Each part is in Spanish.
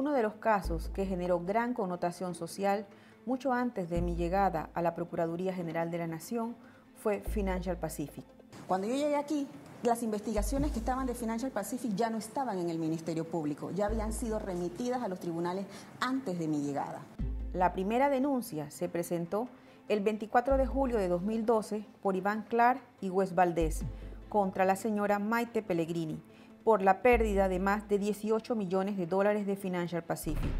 Uno de los casos que generó gran connotación social mucho antes de mi llegada a la Procuraduría General de la Nación fue Financial Pacific. Cuando yo llegué aquí, las investigaciones que estaban de Financial Pacific ya no estaban en el Ministerio Público, ya habían sido remitidas a los tribunales antes de mi llegada. La primera denuncia se presentó el 24 de julio de 2012 por Iván Clark y Wes Valdés contra la señora Maite Pellegrini por la pérdida de más de 18 millones de dólares de Financial Pacific.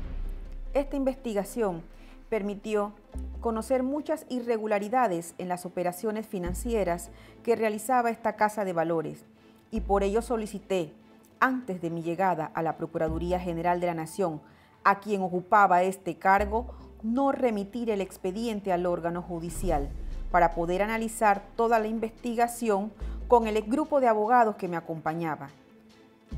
Esta investigación permitió conocer muchas irregularidades en las operaciones financieras que realizaba esta casa de valores y por ello solicité, antes de mi llegada a la Procuraduría General de la Nación, a quien ocupaba este cargo, no remitir el expediente al órgano judicial para poder analizar toda la investigación con el grupo de abogados que me acompañaba.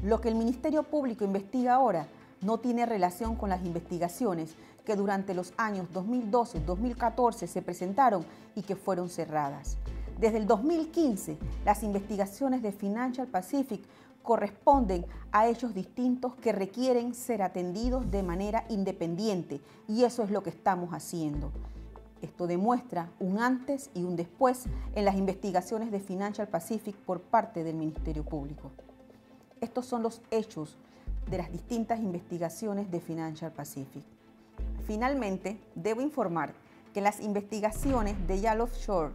Lo que el Ministerio Público investiga ahora no tiene relación con las investigaciones que durante los años 2012-2014 se presentaron y que fueron cerradas. Desde el 2015, las investigaciones de Financial Pacific corresponden a hechos distintos que requieren ser atendidos de manera independiente y eso es lo que estamos haciendo. Esto demuestra un antes y un después en las investigaciones de Financial Pacific por parte del Ministerio Público. Estos son los hechos de las distintas investigaciones de Financial Pacific. Finalmente, debo informar que las investigaciones de Yal Offshore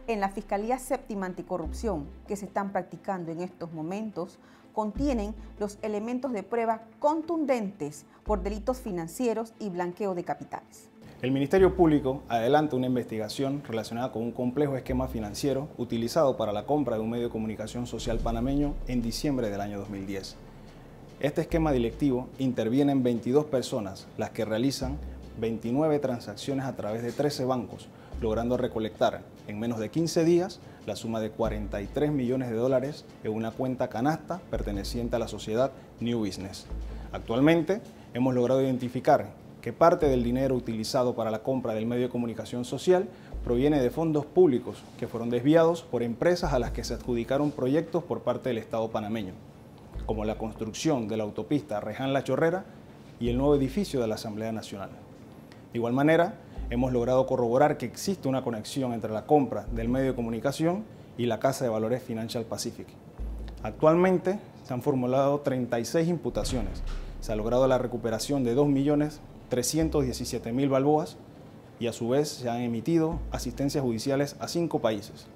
en la Fiscalía Séptima Anticorrupción que se están practicando en estos momentos contienen los elementos de prueba contundentes por delitos financieros y blanqueo de capitales. El Ministerio Público adelanta una investigación relacionada con un complejo esquema financiero utilizado para la compra de un medio de comunicación social panameño en diciembre del año 2010. Este esquema delictivo interviene en 22 personas, las que realizan 29 transacciones a través de 13 bancos, logrando recolectar en menos de 15 días la suma de 43 millones de dólares en una cuenta canasta perteneciente a la sociedad New Business. Actualmente hemos logrado identificar que parte del dinero utilizado para la compra del medio de comunicación social proviene de fondos públicos que fueron desviados por empresas a las que se adjudicaron proyectos por parte del Estado panameño, como la construcción de la autopista Reján-La Chorrera y el nuevo edificio de la Asamblea Nacional. De igual manera, hemos logrado corroborar que existe una conexión entre la compra del medio de comunicación y la Casa de Valores Financial Pacific. Actualmente se han formulado 36 imputaciones. Se ha logrado la recuperación de 2.317.000 balboas y a su vez se han emitido asistencias judiciales a 5 países.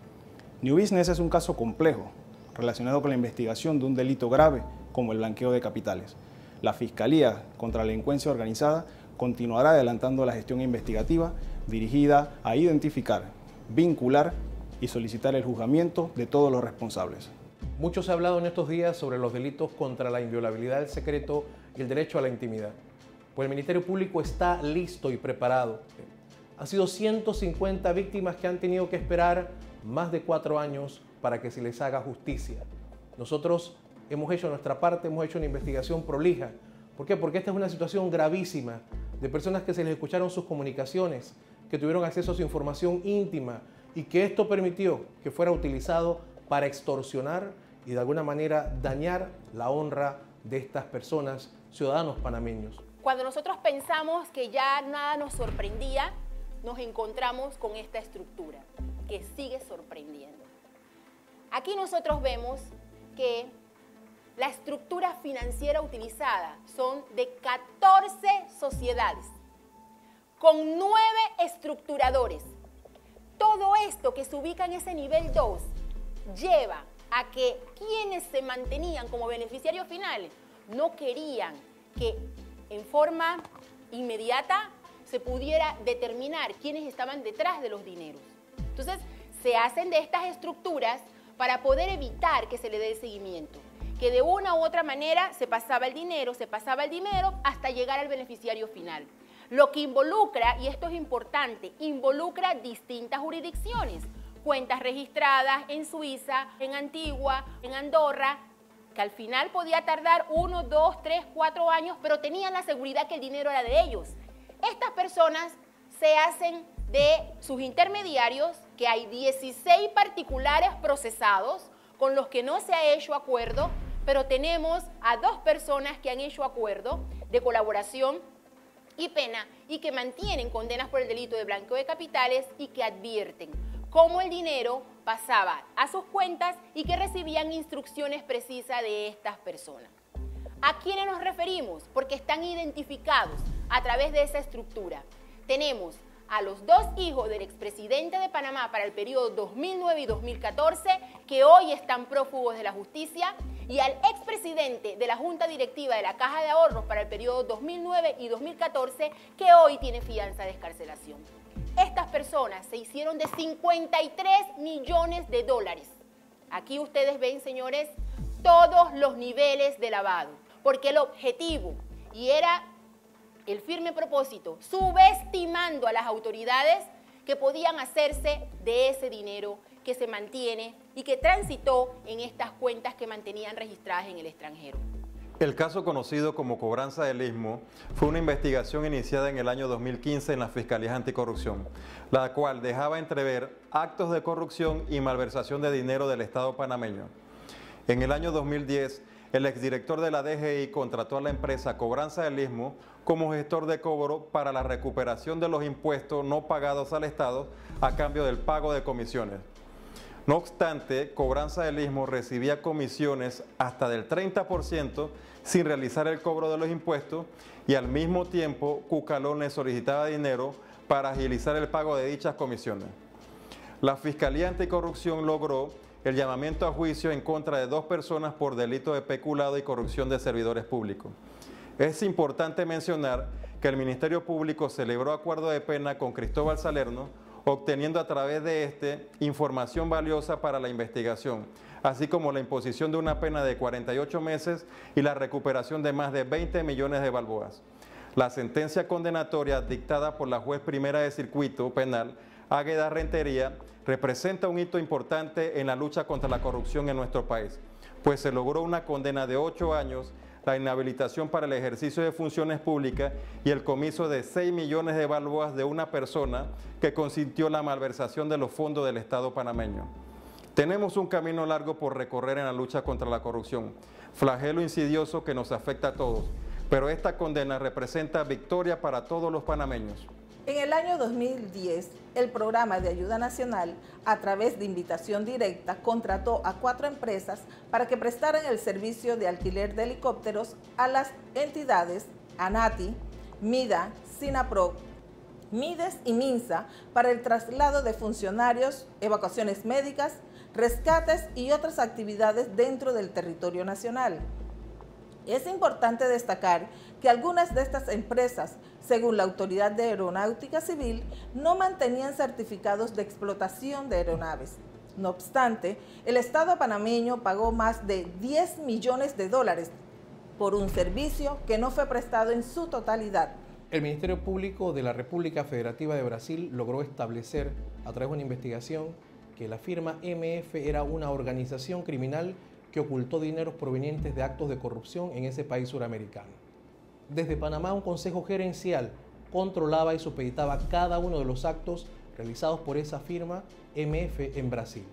New Business es un caso complejo relacionado con la investigación de un delito grave como el blanqueo de capitales. La Fiscalía contra la Delincuencia Organizada continuará adelantando la gestión investigativa dirigida a identificar, vincular y solicitar el juzgamiento de todos los responsables. Mucho se ha hablado en estos días sobre los delitos contra la inviolabilidad del secreto y el derecho a la intimidad. Pues el Ministerio Público está listo y preparado. Han sido 150 víctimas que han tenido que esperar más de 4 años para que se les haga justicia. Nosotros hemos hecho nuestra parte, hemos hecho una investigación prolija. ¿Por qué? Porque esta es una situación gravísima de personas que se les escucharon sus comunicaciones, que tuvieron acceso a su información íntima y que esto permitió que fuera utilizado para extorsionar y de alguna manera dañar la honra de estas personas, ciudadanos panameños. Cuando nosotros pensamos que ya nada nos sorprendía, nos encontramos con esta estructura que sigue sorprendiendo. Aquí nosotros vemos que la estructura financiera utilizada son de 14 sociedades, con 9 estructuradores. Todo esto que se ubica en ese nivel 2 lleva a que quienes se mantenían como beneficiarios finales no querían que en forma inmediata se pudiera determinar quiénes estaban detrás de los dineros. Entonces, se hacen de estas estructuras para poder evitar que se le dé seguimiento, que de una u otra manera se pasaba el dinero hasta llegar al beneficiario final. Lo que involucra, y esto es importante, involucra distintas jurisdicciones, cuentas registradas en Suiza, en Antigua, en Andorra, que al final podía tardar 1, 2, 3, 4 años, pero tenían la seguridad que el dinero era de ellos. Estas personas se hacen de sus intermediarios, que hay 16 particulares procesados con los que no se ha hecho acuerdo, pero tenemos a 2 personas que han hecho acuerdo, de colaboración y pena y que mantienen condenas por el delito de blanqueo de capitales y que advierten cómo el dinero pasaba a sus cuentas y que recibían instrucciones precisas de estas personas. ¿A quiénes nos referimos? Porque están identificados a través de esa estructura. Tenemos a los dos hijos del expresidente de Panamá para el periodo 2009 y 2014, que hoy están prófugos de la justicia, y al expresidente de la Junta Directiva de la Caja de Ahorros para el periodo 2009 y 2014, que hoy tiene fianza de excarcelación. Estas personas se hicieron de 53 millones de dólares. Aquí ustedes ven, señores, todos los niveles de lavado, porque el objetivo, y era el firme propósito, subestimando a las autoridades que podían hacerse de ese dinero que se mantiene y que transitó en estas cuentas que mantenían registradas en el extranjero. El caso conocido como Cobranza del Istmo fue una investigación iniciada en el año 2015 en la Fiscalía Anticorrupción, la cual dejaba entrever actos de corrupción y malversación de dinero del Estado panameño. En el año 2010, el exdirector de la DGI contrató a la empresa Cobranza del Istmo como gestor de cobro para la recuperación de los impuestos no pagados al Estado a cambio del pago de comisiones. No obstante, Cobranza del Istmo recibía comisiones hasta del 30% sin realizar el cobro de los impuestos y al mismo tiempo Cucalón le solicitaba dinero para agilizar el pago de dichas comisiones. La Fiscalía Anticorrupción logró el llamamiento a juicio en contra de 2 personas por delito de peculado y corrupción de servidores públicos. Es importante mencionar que el Ministerio Público celebró acuerdo de pena con Cristóbal Salerno, obteniendo a través de este información valiosa para la investigación, así como la imposición de una pena de 48 meses y la recuperación de más de 20 millones de balboas. La sentencia condenatoria dictada por la juez primera de circuito penal, Águeda Rentería, representa un hito importante en la lucha contra la corrupción en nuestro país, pues se logró una condena de 8 años, la inhabilitación para el ejercicio de funciones públicas y el comiso de 6 millones de balboas de una persona que consintió la malversación de los fondos del Estado panameño. Tenemos un camino largo por recorrer en la lucha contra la corrupción, flagelo insidioso que nos afecta a todos, pero esta condena representa victoria para todos los panameños. En el año 2010, el Programa de Ayuda Nacional, a través de invitación directa, contrató a 4 empresas para que prestaran el servicio de alquiler de helicópteros a las entidades ANATI, MIDA, SINAPROC, MIDES y MINSA para el traslado de funcionarios, evacuaciones médicas, rescates y otras actividades dentro del territorio nacional. Es importante destacar que algunas de estas empresas, según la Autoridad de Aeronáutica Civil, no mantenían certificados de explotación de aeronaves. No obstante, el Estado panameño pagó más de 10 millones de dólares por un servicio que no fue prestado en su totalidad. El Ministerio Público de la República Federativa de Brasil logró establecer, a través de una investigación, que la firma MF era una organización criminal que ocultó dineros provenientes de actos de corrupción en ese país suramericano. Desde Panamá, un consejo gerencial controlaba y supeditaba cada uno de los actos realizados por esa firma MF en Brasil.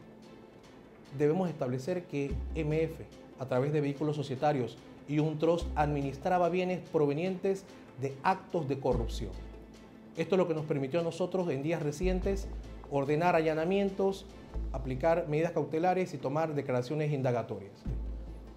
Debemos establecer que MF, a través de vehículos societarios y un trust, administraba bienes provenientes de actos de corrupción. Esto es lo que nos permitió a nosotros en días recientes ordenar allanamientos, aplicar medidas cautelares y tomar declaraciones indagatorias.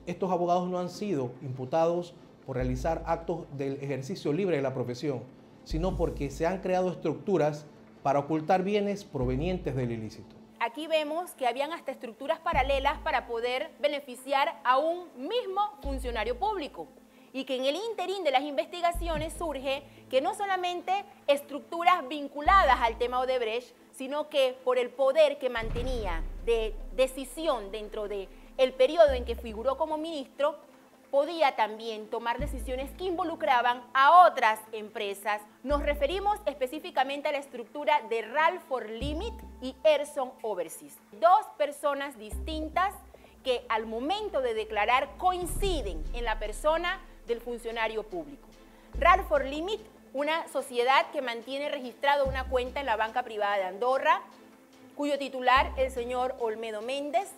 Estos abogados no han sido imputados por realizar actos del ejercicio libre de la profesión, sino porque se han creado estructuras para ocultar bienes provenientes del ilícito. Aquí vemos que habían hasta estructuras paralelas para poder beneficiar a un mismo funcionario público y que en el interín de las investigaciones surge que no solamente estructuras vinculadas al tema Odebrecht, sino que por el poder que mantenía de decisión dentro del periodo en que figuró como ministro, podía también tomar decisiones que involucraban a otras empresas. Nos referimos específicamente a la estructura de Ralph for Limit y Erson Overseas. 2 personas distintas que al momento de declarar coinciden en la persona del funcionario público. Ralph for Limit, una sociedad que mantiene registrado una cuenta en la banca privada de Andorra, cuyo titular, el señor Olmedo Méndez,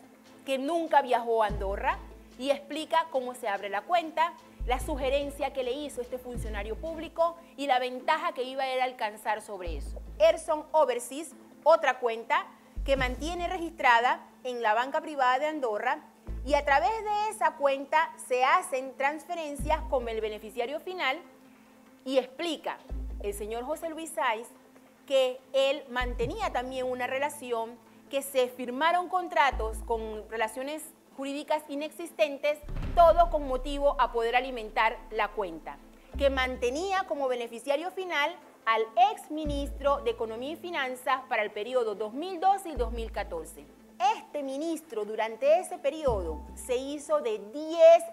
que nunca viajó a Andorra, y explica cómo se abre la cuenta, la sugerencia que le hizo este funcionario público y la ventaja que iba a él a alcanzar sobre eso. Erson Overseas, otra cuenta que mantiene registrada en la banca privada de Andorra, y a través de esa cuenta se hacen transferencias con el beneficiario final, y explica el señor José Luis Sáiz que él mantenía también una relación, que se firmaron contratos con relaciones jurídicas inexistentes, todo con motivo a poder alimentar la cuenta, que mantenía como beneficiario final al ex ministro de Economía y Finanzas para el periodo 2012 y 2014. Este ministro durante ese periodo se hizo de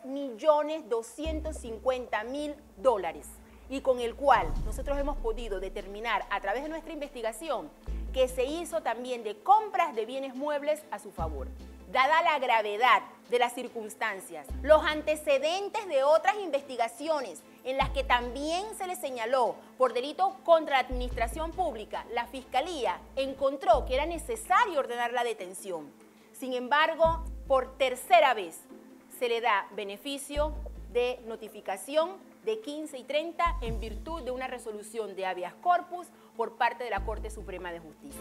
$10.250.000 y con el cual nosotros hemos podido determinar a través de nuestra investigación que se hizo también de compras de bienes muebles a su favor. Dada la gravedad de las circunstancias, los antecedentes de otras investigaciones en las que también se le señaló por delito contra la administración pública, la Fiscalía encontró que era necesario ordenar la detención. Sin embargo, por tercera vez se le da beneficio de notificación de 15 y 30 en virtud de una resolución de habeas corpus por parte de la Corte Suprema de Justicia.